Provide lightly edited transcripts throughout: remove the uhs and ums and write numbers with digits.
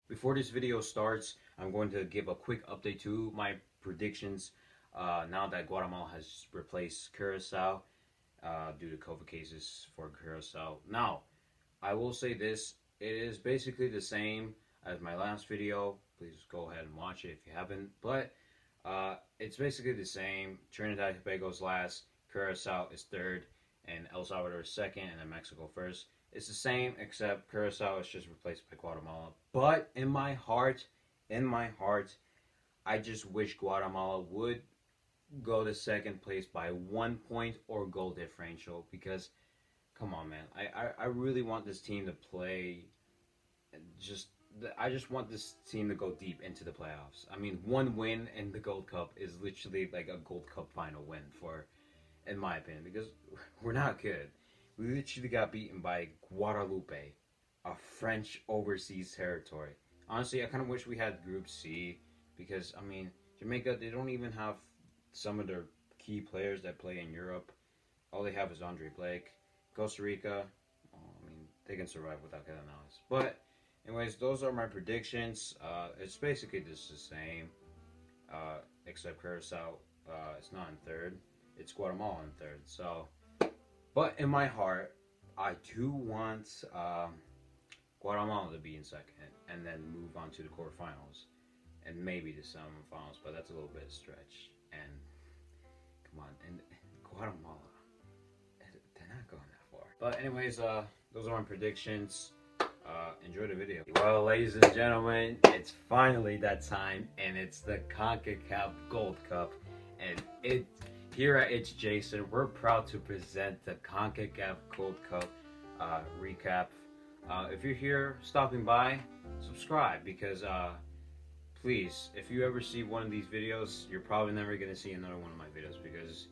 Before this video starts, I'm going to give a quick update to my predictions now that Guatemala has replaced Curacao due to COVID cases for Curacao. Now, I will say this, it is basically the same as my last video. Please go ahead and watch it if you haven't. But it's basically the same. Trinidad and Tobago's last, Curacao is third, and El Salvador is second, and then Mexico first. It's the same, except Curacao is just replaced by Guatemala. But in my heart, I just wish Guatemala would go to second place by 1 point or goal differential. Because, come on, man, I really want this team to play. I just want this team to go deep into the playoffs. I mean, one win in the Gold Cup is literally like a Gold Cup final win for, in my opinion, because we're not good. We literally got beaten by Guadalupe, a French overseas territory. Honestly, I kind of wish we had Group C because, I mean, Jamaica, they don't even have some of their key players that play in Europe. All they have is Andre Blake. Costa Rica, I mean, they can survive without Cannondale. But, anyways, those are my predictions. It's basically just the same, except Curacao, it's not in third. It's Guatemala in third, so... But in my heart, I do want Guatemala to be in second and then move on to the quarterfinals and maybe the semifinals, but that's a little bit of stretch. And come on, and Guatemala, they're not going that far. But anyways, those are my predictions. Enjoy the video. Well, ladies and gentlemen, it's finally that time, and it's the CONCACAF Gold Cup, and here at It's Jason, we're proud to present the CONCACAF Gold Cup recap. If you're here stopping by, subscribe because please, if you ever see one of these videos, you're probably never going to see another one of my videos because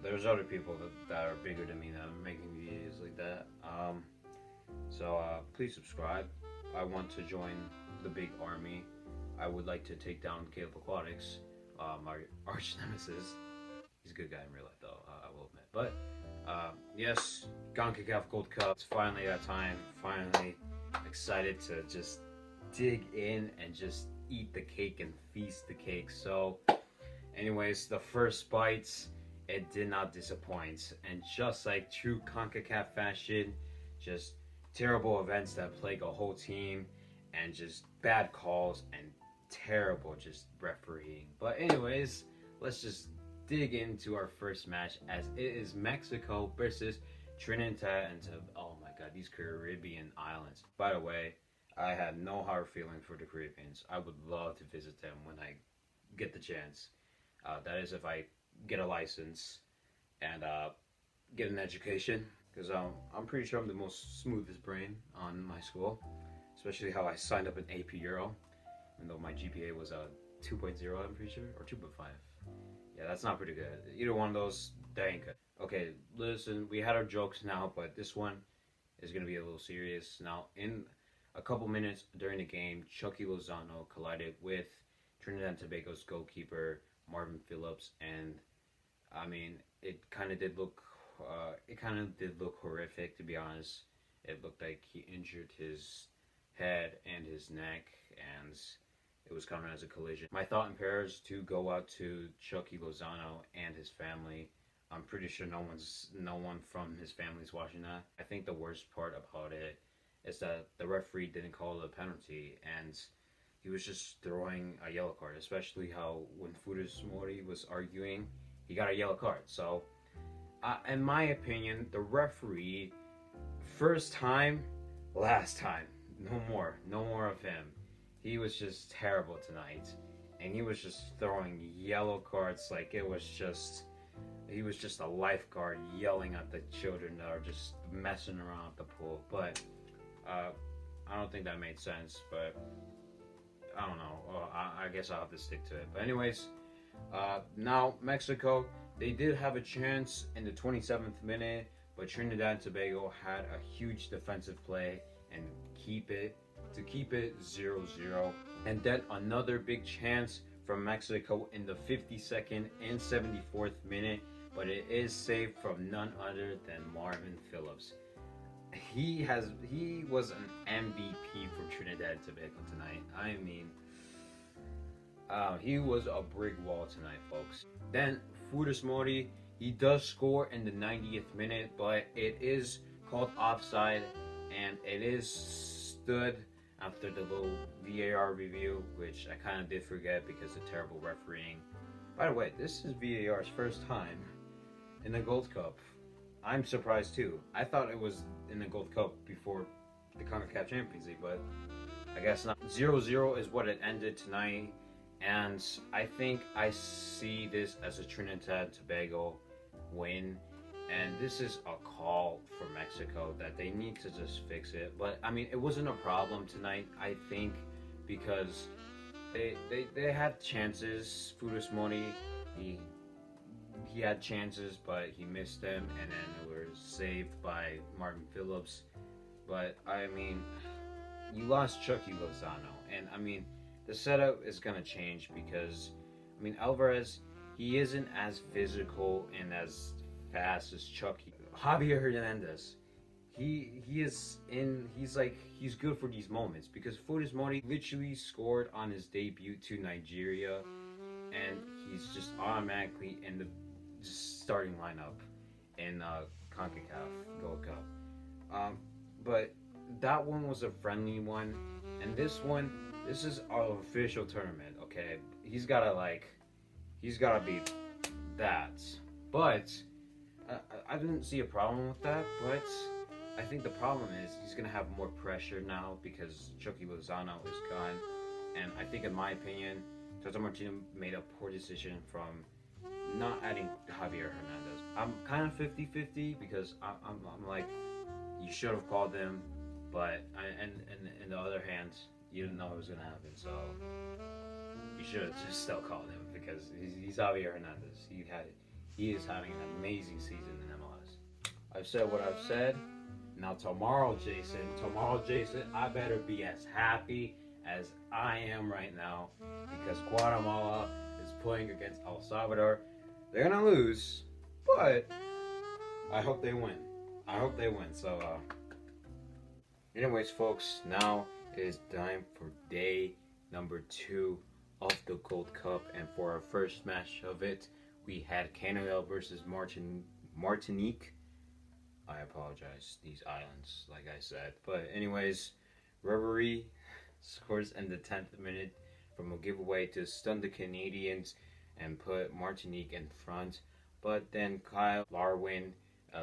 there's other people that are bigger than me that are making videos like that. So please subscribe. I want to join the big army. I would like to take down Caleb Aquatics, my arch nemesis. He's a good guy in real life, though, I will admit. But, yes, CONCACAF Gold Cup. It's finally that time. Finally excited to just dig in and just eat the cake and feast the cake. So, anyways, the first bites, it did not disappoint. And just like true CONCACAF fashion, just terrible events that plague a whole team and just bad calls and terrible just refereeing. But anyways, let's just dig into our first match as it is Mexico versus Trinidad and oh my god, these Caribbean islands. By the way, I have no hard feeling for the Caribbeans. I would love to visit them when I get the chance. That is if I get a license and get an education, because I'm pretty sure I'm the most smoothest brain on my school, especially how I signed up in AP Euro, even though my GPA was a 2.0, I'm pretty sure, or 2.5. Yeah, that's not pretty good. Either one of those, that ain't good. Okay, listen, we had our jokes now, but this one is going to be a little serious. Now, in a couple minutes during the game, Chucky Lozano collided with Trinidad and Tobago's goalkeeper, Marvin Phillips, and, I mean, it kind of did look horrific, to be honest. It looked like he injured his head and his neck, and it was coming as a collision. My thought and prayers to go out to Chucky Lozano and his family. I'm pretty sure no one from his family's watching that. I think the worst part about it is that the referee didn't call a penalty, and he was just throwing a yellow card, especially how when Funes Mori was arguing, he got a yellow card. So, in my opinion, the referee, first time, last time. No more of him. He was just terrible tonight, and he was just throwing yellow cards like he was just a lifeguard yelling at the children that are just messing around at the pool. But I don't think that made sense, but I don't know. I guess I'll have to stick to it. But anyways, now Mexico, they did have a chance in the 27th minute, but Trinidad and Tobago had a huge defensive play and keep it 0-0. And then another big chance from Mexico in the 52nd and 74th minute, but it is saved from none other than Marvin Phillips. he was an MVP for Trinidad and Tobago tonight. I mean, he was a brick wall tonight, folks. Then Funes Mori, he does score in the 90th minute, but it is called offside, and it is stood after the little VAR review, which I kind of did forget because of terrible refereeing. By the way, this is VAR's first time in the Gold Cup. I'm surprised too. I thought it was in the Gold Cup before the CONCACAF Champions League, but I guess not. 0-0 is what it ended tonight, and I think I see this as a Trinidad and Tobago win, and this is a call for Mexico that they need to just fix it. But I mean, it wasn't a problem tonight, I think, because they had chances. Funes Mori, he had chances, but he missed them, and then they were saved by Martin Phillips. But I mean, you lost Chucky Lozano, and I mean, the setup is gonna change because I mean, Alvarez, he isn't as physical and as fast as Chucky. Javier Hernandez, he's good for these moments because Funes Mori literally scored on his debut to Nigeria, and he's just automatically in the starting lineup in CONCACAF Gold Cup. But that one was a friendly one, and this is our official tournament. Okay, he's gotta beat that. But I didn't see a problem with that. But I think the problem is he's gonna have more pressure now because Chucky Lozano is gone, and I think, in my opinion, Tata Martino made a poor decision from not adding Javier Hernandez. I'm kind of 50-50 because I'm like, you should have called him, but and the other hand, you didn't know it was gonna happen, so you should have just still called him because he's Javier Hernandez. He is having an amazing season in MLS. I've said what I've said. Now tomorrow, Jason, I better be as happy as I am right now because Guatemala is playing against El Salvador. They're gonna lose, but I hope they win. So, anyways, folks, now it is time for day number 2 of the Gold Cup, and for our first match of it, we had Cannondale versus Martinique. I apologize, these islands, like I said. But anyways, Reverie scores in the 10th minute from a giveaway to stun the Canadians and put Martinique in front. But then Kyle Larwin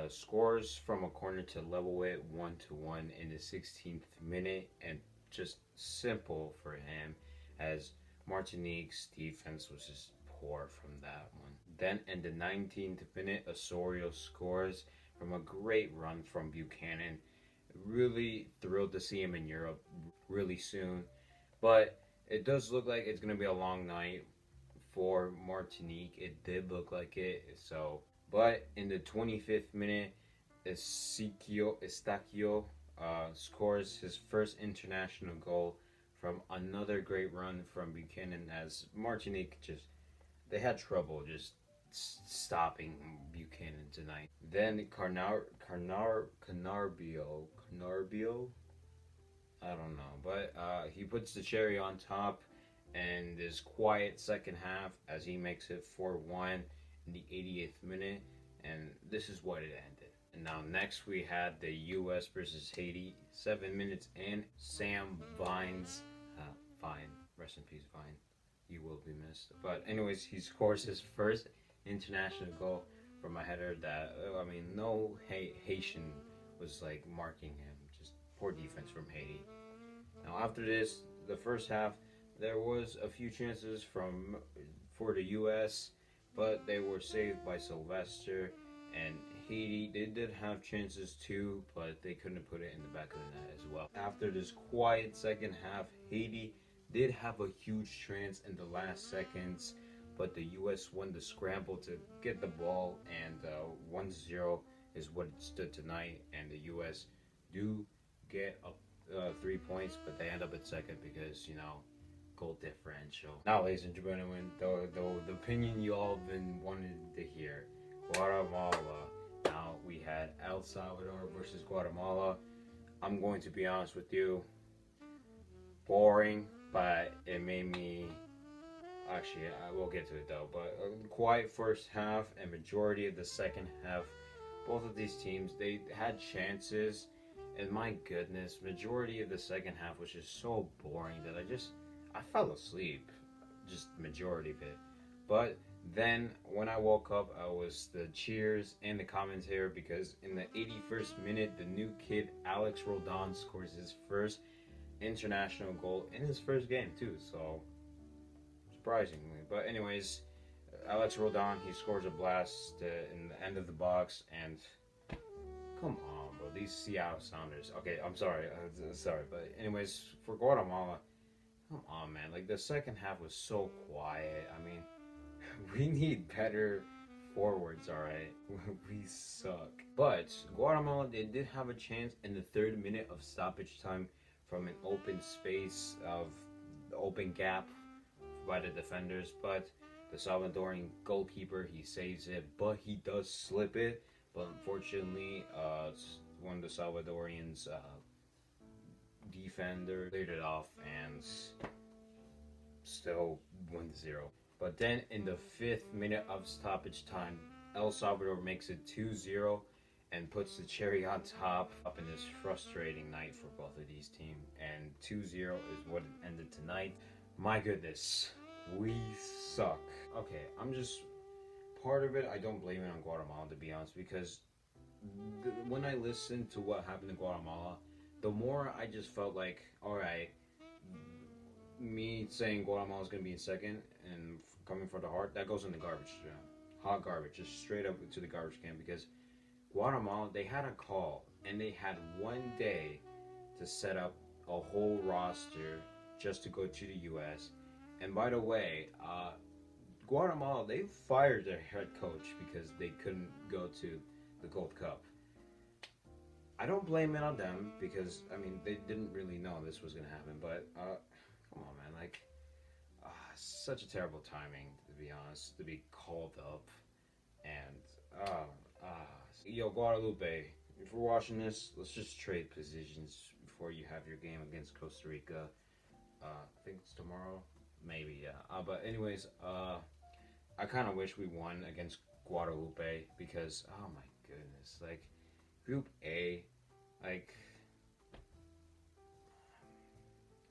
scores from a corner to level it 1-1 in the 16th minute, and just simple for him as Martinique's defense was just poor from that one. Then in the 19th minute, Osorio scores from a great run from Buchanan. Really thrilled to see him in Europe really soon, but it does look like it's going to be a long night for Martinique. It did look like it, so. But in the 25th minute, Estaquio scores his first international goal from another great run from Buchanan, as Martinique they had trouble just stopping Buchanan tonight. Then Cannarbio, I don't know, but he puts the cherry on top and this quiet second half as he makes it 4-1 in the 80th minute, and this is what it ended. And now next we had the U.S. versus Haiti. 7 minutes in, Sam Vines, Vine, rest in peace Vine, you will be missed. But anyways, he scores his first international goal from a header that, I mean, no Haitian was like marking him, just poor defense from Haiti. Now after this, the first half, there was a few chances for the U.S., but they were saved by Sylvester, and Haiti, they did have chances too, but they couldn't put it in the back of the net as well. After this quiet second half, Haiti did have a huge chance in the last seconds, but the U.S. won the scramble to get the ball, and 1-0 is what it stood tonight, and the U.S. do get up 3 points, but they end up at second because, goal differential. Now, ladies and gentlemen, the opinion you all have been wanting to hear, Guatemala. Now, we had El Salvador versus Guatemala. I'm going to be honest with you, boring, but it made me. Actually, I will get to it though. But a quiet first half and majority of the second half. Both of these teams, they had chances, and my goodness, majority of the second half was just so boring that I fell asleep, just majority of it. But then when I woke up, I was the cheers and the commentary because in the 81st minute, the new kid Alex Roldan scores his first international goal in his first game too. So surprisingly, but anyways, Alex Roldan, he scores a blast in the end of the box, and come on, bro, these Seattle Sounders. Okay, I'm sorry, but anyways, for Guatemala, come on, man. Like the second half was so quiet. I mean, we need better forwards, all right. We suck. But Guatemala, they did have a chance in the third minute of stoppage time from an open space of the open gap by the defenders, but the Salvadorian goalkeeper, he saves it, but he does slip it. But unfortunately, one of the Salvadorians defender cleared it off and still 1-0. But then in the 5th minute of stoppage time, El Salvador makes it 2-0 and puts the cherry on top up in this frustrating night for both of these teams. And 2-0 is what it ended tonight. My goodness, we suck. Okay, I'm just part of it. I don't blame it on Guatemala, to be honest, because when I listened to what happened in Guatemala, the more I just felt like, all right, me saying Guatemala is going to be in second and coming for the heart, that goes in the garbage. Hot garbage, just straight up to the garbage can, because Guatemala, they had a call and they had one day to set up a whole roster just to go to the U.S. And by the way, Guatemala, they fired their head coach because they couldn't go to the Gold Cup. I don't blame it on them because, I mean, they didn't really know this was going to happen. But, come on, man. Like, such a terrible timing, to be honest, to be called up. And, yo, Guadalupe, if we're watching this, let's just trade positions before you have your game against Costa Rica. I think it's tomorrow. Maybe, yeah. But anyways, I kind of wish we won against Guadalupe because, oh my goodness, like, Group A, like,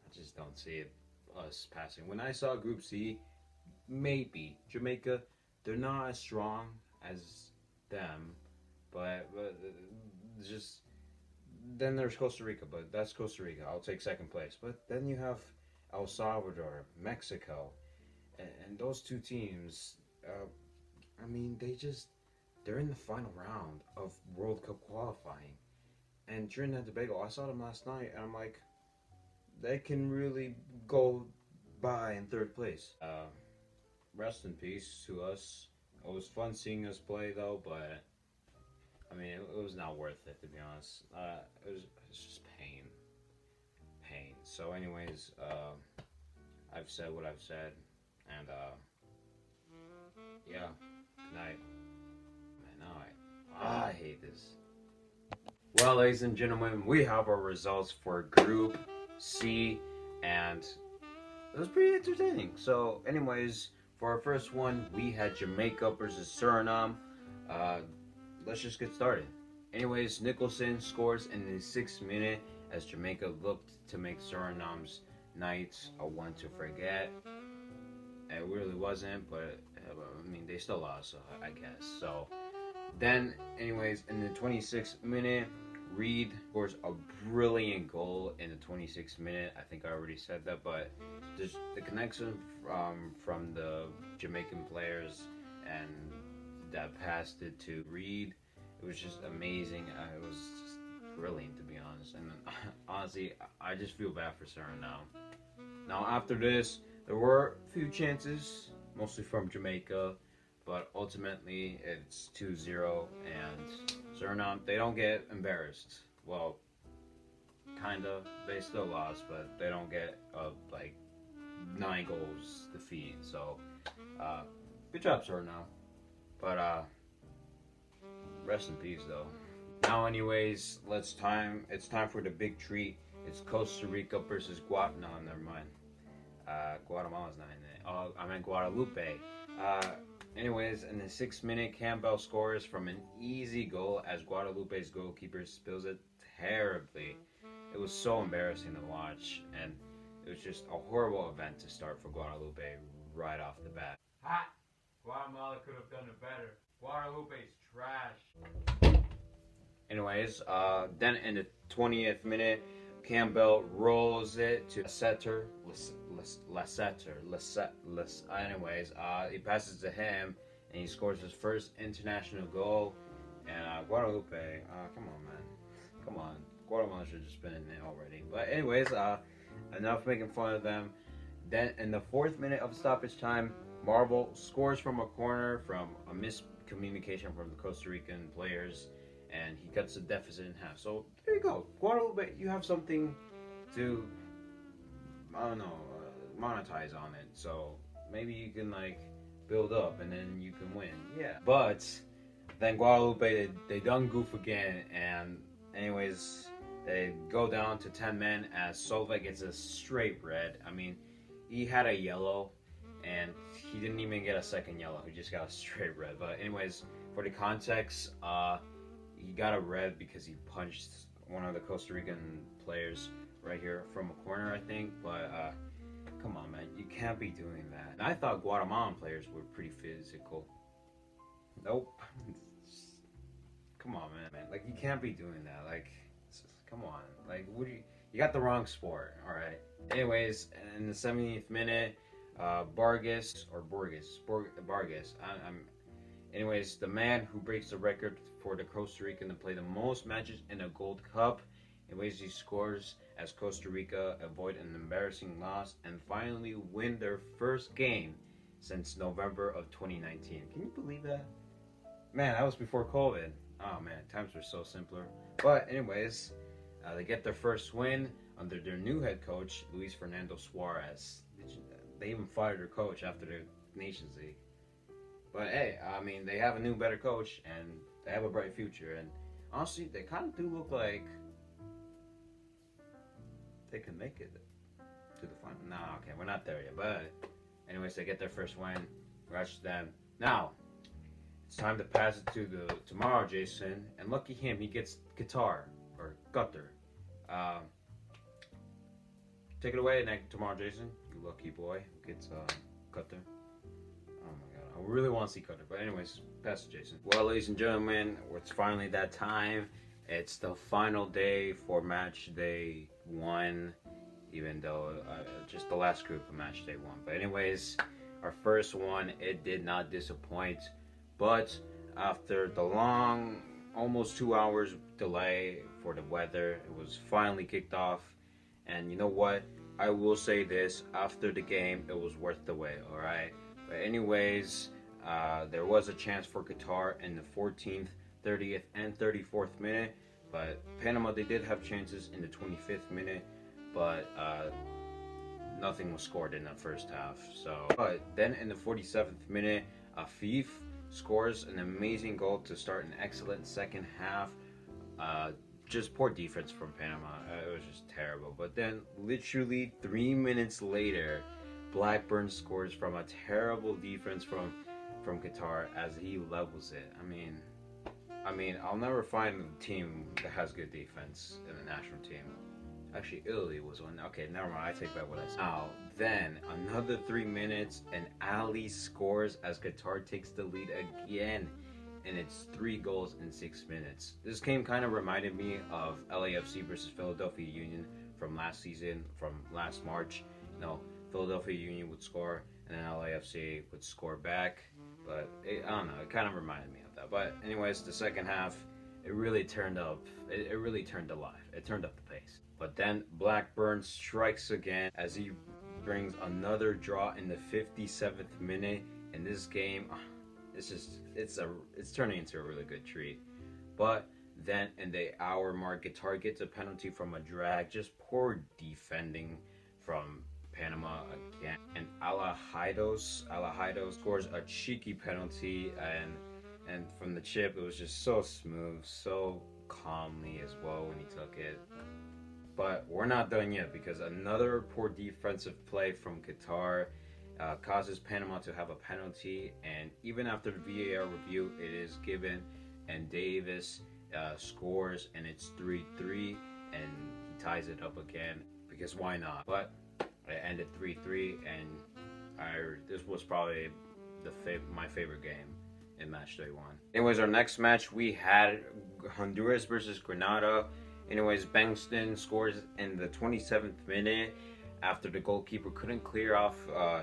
I just don't see it, us passing. When I saw Group C, maybe Jamaica, they're not as strong as them, but just, then there's Costa Rica, but that's Costa Rica. I'll take second place. But then you have El Salvador, Mexico, and those two teams, I mean, they're in the final round of World Cup qualifying. And Trinidad and Tobago, I saw them last night, and I'm like, they can really go by in third place. Rest in peace to us. It was fun seeing us play, though, but, I mean, it was not worth it, to be honest. It's just pain. So anyways, I've said what I've said, and yeah, good night. Man, I hate this. Well, ladies and gentlemen, we have our results for Group C, and it was pretty entertaining. So anyways, for our first one, we had Jamaica versus Suriname. Let's just get started. Anyways, Nicholson scores in the 6th minute as Jamaica looked to make Suriname's night a one to forget. It really wasn't, but I mean, they still lost, so I guess. So then, anyways, in the 26th minute, Reed scores a brilliant goal in the 26th minute. I think I already said that, but just the connection from the Jamaican players and that passed it to Reed, it was just amazing. It was just brilliant, to be honest. And honestly, I just feel bad for Suriname. Now, after this, there were a few chances, mostly from Jamaica, but ultimately it's 2-0, and Suriname, they don't get embarrassed. Well, kind of. They still lost, but they don't get like 9 goals defeat. So, good job, Suriname. But Rest in peace, though. Now, anyways, it's time for the big treat. It's Costa Rica versus Guatemala. No, never mind. Guatemala's not in it. Oh, I meant Guadalupe. Anyways, in the 6th minute, Campbell scores from an easy goal as Guadalupe's goalkeeper spills it terribly. It was so embarrassing to watch, and it was just a horrible event to start for Guadalupe right off the bat. Ha! Guatemala could have done it better. Guadalupe's trash. Anyways, then in the 20th minute, Campbell rolls it to anyways, he passes to him, and he scores his first international goal. And Guadalupe, come on, man. Come on. Guatemala should have just been in there already. But anyways, enough making fun of them. Then in the 4th minute of stoppage time, Marble scores from a corner from a miscommunication from the Costa Rican players, and he cuts the deficit in half. So there you go, Guadalupe, you have something to, I don't know, monetize on it. So maybe you can like build up, and then you can win. Yeah. But then Guadalupe, they done goof again, and anyways, they go down to 10 men as Silva gets a straight red. I mean, he had a yellow, and he didn't even get a second yellow. He just got a straight red. But anyways, for the context, he got a red because he punched one of the Costa Rican players right here from a corner, I think. But come on, man, you can't be doing that. And I thought Guatemalan players were pretty physical. Nope. Come on, man. Like, you can't be doing that. Like, come on. Like, what do you got the wrong sport, all right? Anyways, in the 70th minute, Vargas. Anyways, the man who breaks the record for the Costa Rican to play the most matches in a Gold Cup. Anyways, he scores as Costa Rica avoid an embarrassing loss and finally win their first game since November of 2019. Can you believe that? Man, that was before COVID. Oh man, times were so simpler. But anyways, they get their first win under their new head coach, Luis Fernando Suarez. They even fired their coach after the Nations League. But hey, I mean, they have a new, better coach, and they have a bright future. And honestly, they kind of do look like they can make it to the final. No, okay, we're not there yet. But anyways, they get their first win. Congrats to them. Now, it's time to pass it to tomorrow, Jason. And lucky him, he gets Qatar or Qatar. Take it away, tomorrow, Jason. You lucky boy gets Qatar. Oh my god, I really want to see Qatar. But anyways, pass it, Jason. Well, ladies and gentlemen, it's finally that time. It's the final day for match day 1, even though just the last group of match day 1. But anyways, our first one, it did not disappoint. But after the long, almost 2 hours delay for the weather, it was finally kicked off. And you know what? I will say this, after the game, it was worth the wait, alright? But anyways, there was a chance for Qatar in the 14th, 30th, and 34th minute. But Panama, they did have chances in the 25th minute. But nothing was scored in the first half. But then in the 47th minute, Afif scores an amazing goal to start an excellent second half. Just poor defense from Panama. It was just terrible. But then, literally 3 minutes later, Blackburn scores from a terrible defense from Qatar as he levels it. I mean, I'll never find a team that has good defense in the national team. Actually, Italy was one. Okay, never mind. I take back what I said. Now, then, another 3 minutes, and Ali scores as Qatar takes the lead again. And it's 3 goals in 6 minutes. This game kind of reminded me of LAFC versus Philadelphia Union from last season, from last March. You know, Philadelphia Union would score, and then LAFC would score back. But I don't know, it kind of reminded me of that. But anyways, the second half, it really turned up. It really turned alive. It turned up the pace. But then Blackburn strikes again as he brings another draw in the 57th minute. In this game, it's turning into a really good treat. But then in the hour mark, Qatar gets a penalty from a drag. Just poor defending from Panama again. And Alahaidos scores a cheeky penalty, and And from the chip, it was just so smooth, so calmly as well when he took it. But we're not done yet, because another poor defensive play from Qatar causes Panama to have a penalty, and even after the VAR review, it is given, and Davis scores, and it's 3-3, and he ties it up again, because why not? But it ended 3-3, and this was probably my favorite game in Matchday 1. Anyways, our next match, we had Honduras versus Granada. Anyways, Bankston scores in the 27th minute after the goalkeeper couldn't clear off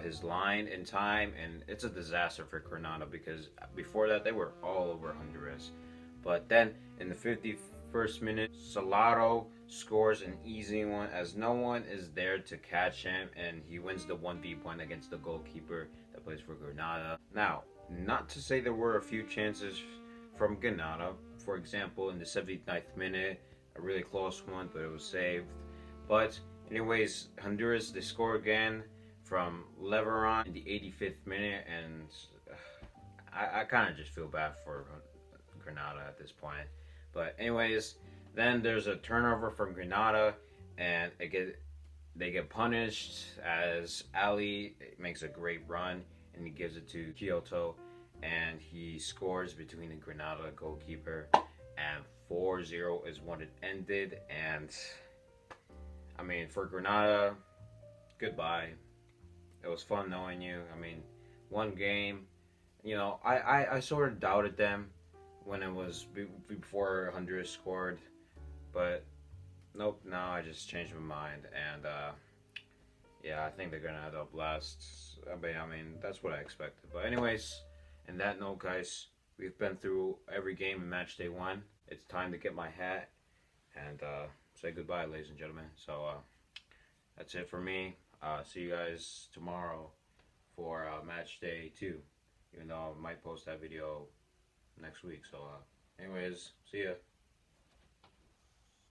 his line in time, and it's a disaster for Granada, because before that they were all over Honduras. But then in the 51st minute, Salado scores an easy one as no one is there to catch him, and he wins the 1v1 against the goalkeeper that plays for Granada. Now, not to say there were a few chances from Granada. For example, in the 79th minute, a really close one, but it was saved. But anyways, Honduras, they score again from Leveron in the 85th minute, and I kind of just feel bad for Granada at this point. But anyways, then there's a turnover from Granada, and they get punished as Ali makes a great run, and he gives it to Kyoto, and he scores between the Granada goalkeeper, and 4-0 is when it ended. And I mean, for Granada, goodbye. It was fun knowing you. I mean, one game, you know, I sort of doubted them when it was before Honduras scored, but nope, now I just changed my mind, and yeah, I think they're gonna end up last. I mean, that's what I expected. But anyways, in that note, guys, we've been through every game in Matchday 1. It's time to get my hat and say goodbye, ladies and gentlemen. So that's it for me. See you guys tomorrow for Matchday 2, even though I might post that video next week. So anyways, see ya.